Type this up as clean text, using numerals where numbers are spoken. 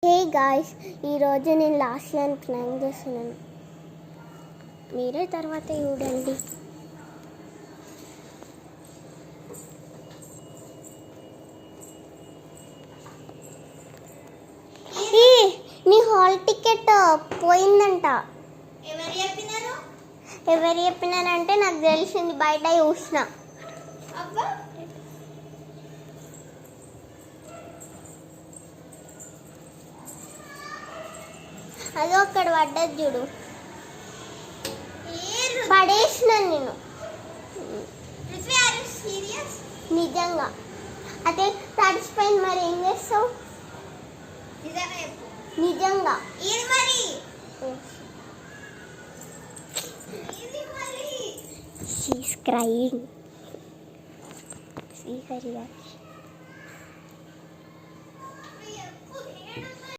Hey guys, ఈరోజు నేను last year plan చేస్తున్నాను. మీరే తర్వాత చూడండి. నీ హాల్ టికెట్ పోయిందంట. ఎవరు చెప్పినారంటే నాకు తెలిసింది, బయట చూసిన. అదో అక్కడ పడ్డది చూడు, పడేసిన నేను. నిజంగా అదే తడిచిపోయింది, మరి ఏం చేస్తావు? నిజంగా She's crying. See her reaction.